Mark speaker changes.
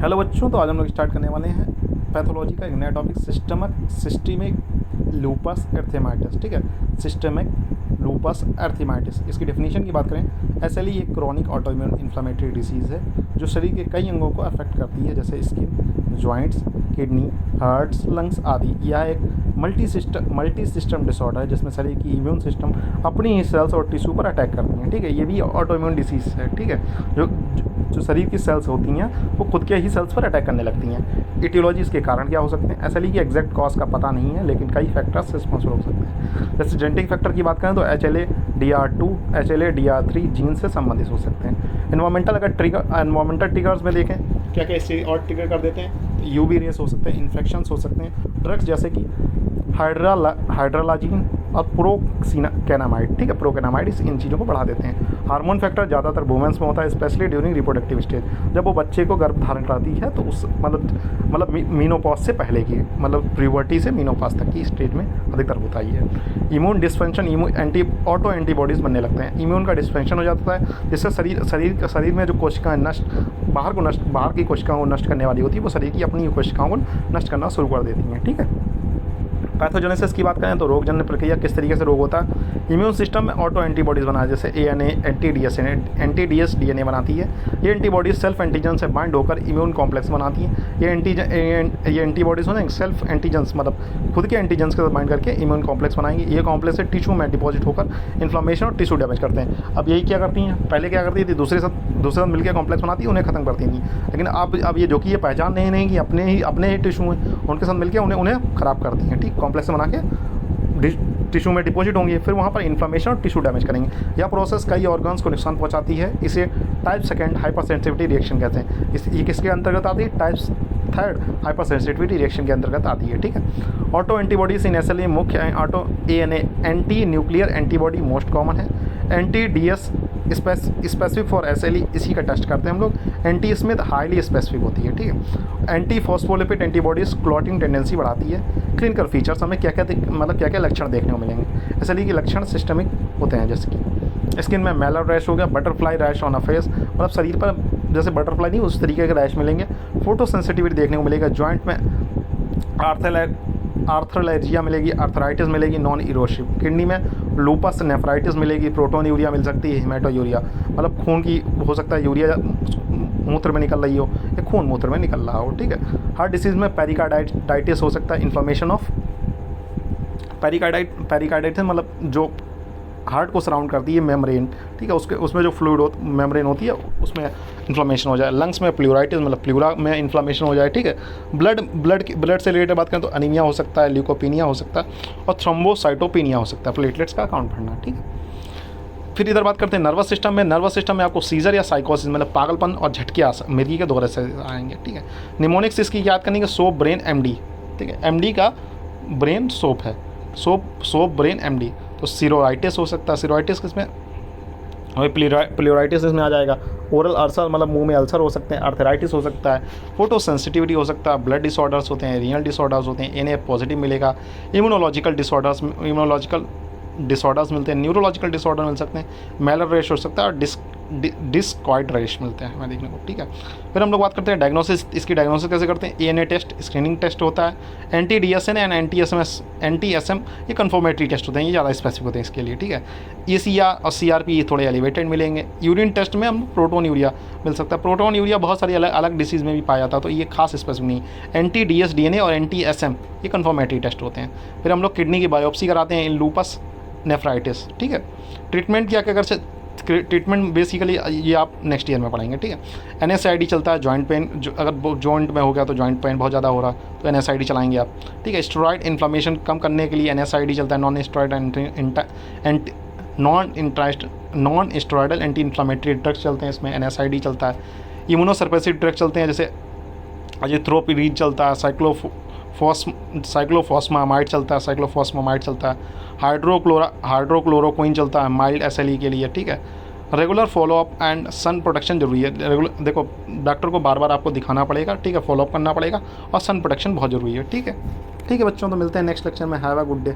Speaker 1: Hello बच्चों, तो आज हम लोग स्टार्ट करने वाले हैं पैथोलॉजी का एक नया टॉपिक सिस्टमिक लूपस एर्थेमाइटिस। ठीक है, सिस्टमिक लूपस एर्थेमाइटिस। इसकी डेफिनेशन की बात करें, एसएलई एक क्रॉनिक ऑटोइम्यून इन्फ्लेमेटरी डिसीज़ है जो शरीर के कई अंगों को अफेक्ट करती है, जैसे skin, joints, kidney, hearts, lungs आदि। यह एक मल्टी सिस्टम डिसऑर्डर है जिसमें शरीर की इम्यून सिस्टम अपनी ही सेल्स और टिश्यू पर अटैक करती हैं। ठीक है, ये भी ऑटोइम्यून डिसीज़ है। ठीक है, जो शरीर की सेल्स होती हैं वो खुद के ही सेल्स पर अटैक करने लगती हैं। इटियोलॉजी इसके कारण क्या हो सकते हैं, एसएलई की एग्जैक्ट कॉज का पता नहीं है, लेकिन कई फैक्टर्स रिस्पॉन्सिबल हो सकते हैं। जैसे जेनेटिक फैक्टर की बात करें तो HLA DR2 HLA DR3 gene से संबंधित हो सकते हैं। एनवायरमेंटल ट्रिगर्स में देखें क्या क्या इससे और ट्रिगर कर देते हैं, यूवी रेस हो सकते हैं, इन्फेक्शंस हो सकते हैं, ड्रग्स जैसे कि हाइड्रालाजीन और प्रोकैनामाइड। ठीक है, प्रोकैनामाइड इन चीज़ों को बढ़ा देते हैं। हार्मोन फैक्टर ज़्यादातर वुमेंस में होता है, स्पेशली ड्यूरिंग रिप्रोडक्टिव स्टेज, जब वो बच्चे को गर्भ धारण कराती है तो उस मतलब मीनोपॉज से पहले की, मतलब प्यूबर्टी से मीनोपॉज तक की स्टेज में अधिकतर होता ही है। इम्यून डिस्फंक्शन, ऑटो एंटीबॉडीज़ बनने लगते हैं। इम्यून का डिस्फंक्शन हो जाता है, जिससे शरीर में जो कोशिकाएं बाहर की कोशिकाओं को नष्ट करने वाली होती है, वो शरीर की अपनी कोशिकाओं को नष्ट करना शुरू कर देती हैं। ठीक है, पैथोजेनेसिस की बात करें तो रोगजन्य प्रक्रिया, किस तरीके से रोग होता है। इम्यून सिस्टम में ऑटो एंटीबॉडीज़ बनाए, जैसे ANA एंटी-DS DNA बनाती है। ये एंटीबॉडीज सेल्फ एंटीजन से बाइंड होकर इम्यून कॉम्प्लेक्स बनाती हैं। ये एंटीबॉडीज़ होने सेल्फ एंटीजन्स, मतलब खुद के एंटीजन्स के साथ बाइंड करके इम्यून कॉम्प्लेक्स बनाएंगे। ये कॉम्प्लेक्स से टिश्यू में डिपॉजिट होकर इन्फ्लेमेशन और टिश्यू डैमेज करते हैं। अब यही क्या करती हैं, पहले क्या करती थी, दूसरे साथ मिलकर कॉम्प्लेक्स बनाती है, उन्हें खत्म करती थी। लेकिन अब ये जो कि ये पहचान नहीं कि अपने ही टिश्यू हैं, उनके साथ मिलकर उन्हें ख़राब करती हैं। ठीक, कॉम्प्लेक्स बना के टिश्यू में डिपॉजिट होंगे, फिर वहाँ पर इन्फ्लेमेशन और टिश्यू डैमेज करेंगे। यह प्रोसेस कई ऑर्गन्स को नुकसान पहुँचाती है। इसे type second hyper sensitivity reaction कहते हैं। ये किसके अंतर्गत आती है, type third hyper sensitivity reaction के अंतर्गत आती है। ठीक है, ऑटो एंटीबॉडीज इन एसएलई मुख्य auto ANA anti nuclear antibody most common है। एंटी-DS स्पेसिफिक फॉर एसएलई, इसी का टेस्ट करते हैं हम लोग। एंटी स्मिथ हाईली स्पेसिफिक होती है। ठीक है, anti phospholipid antibodies clotting tendency बढ़ाती है। क्लिनिकल फीचर्स हमें क्या क्या लक्षण देखने को मिलेंगे। एसएलई के लक्षण सिस्टमिक होते हैं, जैसे कि स्किन में मैलर रैश हो गया, butterfly rash on a face, मतलब शरीर पर जैसे बटरफ्लाई नहीं उस तरीके के रैश मिलेंगे। फोटो सेंसिटिविटी देखने को मिलेगा। जॉइंट में आर्थ्रालर्जिया मिलेगी, आर्थराइटिस मिलेगी नॉन इरोसिव। किडनी में लूपस नेफ्राइटिस मिलेगी, प्रोटोनयूरिया मिल सकती है, हेमाटोयूरिया, मतलब खून की हो सकता है, यूरिया मूत्र में निकल रही हो या खून मूत्र में निकल रहा हो। ठीक है, हार्ट डिसीज़ में पेरिकार्डाइटिस हो सकता है, इन्फ्लेमेशन ऑफ पेरिकार्डाइटिस मतलब जो हार्ट को सराउंड करती है मेम्ब्रेन। ठीक है, उसमें जो फ्लूइड मेम्ब्रेन होती है उसमें इन्फ्लेमेशन हो जाए। लंग्स में प्लूराइटिस मतलब प्लूरा में इन्फ्लेमेशन हो जाए। ठीक है, ब्लड से रिलेटेड बात करें तो अनीमिया हो सकता है, ल्यूकोपीनिया हो सकता है और थ्रोम्बोसाइटोपिनिया हो सकता है, प्लेटलेट्स का काउंट बढ़ना। ठीक है, फिर इधर बात करते हैं नर्वस सिस्टम में। नर्वस सिस्टम में आपको सीजर या साइकोसिस मतलब पागलपन और झटके मिर्गी के दौरे से आएंगे। ठीक है, निमोनिक्स इसकी याद करनी है, सोप ब्रेन MD। ठीक है, MD का ब्रेन सोप है, सोप ब्रेन MD। तो सीरोराइटिस हो सकता है, सीरोराइटिस किसमें हमें प्लूराइटिस इसमें आ जाएगा। ओरल अल्सर मतलब मुंह में अल्सर हो सकते हैं, आर्थराइटिस हो सकता है, फोटो सेंसिटिविटी हो सकता है, ब्लड डिसऑर्डर्स होते हैं, रीनल डिसऑर्डर्स होते हैं, NA पॉजिटिव मिलेगा। इम्यूनोलॉजिकल डिसऑर्डर्स मिलते हैं, न्यूरोलॉजिकल डिसऑर्डर मिल सकते हैं, मैलर रेश हो सकता है और डिस्क्वाइड रेश मिलते हैं हमें देखने को। ठीक है, फिर हम लोग बात करते हैं डायग्नोसिस। इसकी डायग्नोसिस कैसे करते हैं, ANA टेस्ट स्क्रीनिंग टेस्ट होता है, एंटी-DSN एंड एंटी-SM ये कन्फर्मेटरी टेस्ट होते हैं, ये ज़्यादा स्पेसिफिक होते हैं इसके लिए। ठीक है, ECR और CRP थोड़े एलिवेटेड मिलेंगे। यूरिन टेस्ट में हम प्रोटोनयूरिया मिल सकता है। प्रोटोनयूरिया बहुत सारी अलग डिसीज़ में भी पाया जाता है, तो ये खास स्पेसिफिक नहीं। एंटी-DS DNA और एंटी-SM ये कन्फर्मेटरी टेस्ट होते हैं। फिर हम लोग किडनी की बायोप्सी कराते हैं इन लूपस नेफ्राइटिस। ठीक है, ट्रीटमेंट क्या क्या कर ट्रीटमेंट बेसिकली ये आप नेक्स्ट ईयर में पढ़ेंगे। ठीक है, NSAID चलता है, जॉइंट पेन अगर जॉइंट में हो गया तो जॉइंट पेन बहुत ज़्यादा हो रहा तो NSAID चलाएंगे आप। ठीक है, स्टेरॉइड इन्फ्लेमेशन कम करने के लिए NSAID चलता है, non steroidal anti inflammatory drugs चलते हैं, इसमें NSAID चलता है। इम्यूनोसप्रेसिव ड्रग्स चलते हैं, जैसे अजिथ्रोपिरिड चलता है, साइक्लोफॉस्मामाइड चलता है, हाइड्रोक्लोरोक्विन चलता है माइल्ड SLE के लिए। ठीक है, regular follow up and sun protection जरूरी है। देखो डॉक्टर को बार बार आपको दिखाना पड़ेगा। ठीक है, फॉलोअप करना पड़ेगा और सन प्रोटेक्शन बहुत ज़रूरी है। ठीक है बच्चों, तो मिलते हैं नेक्स्ट लेक्चर में। Have a good day.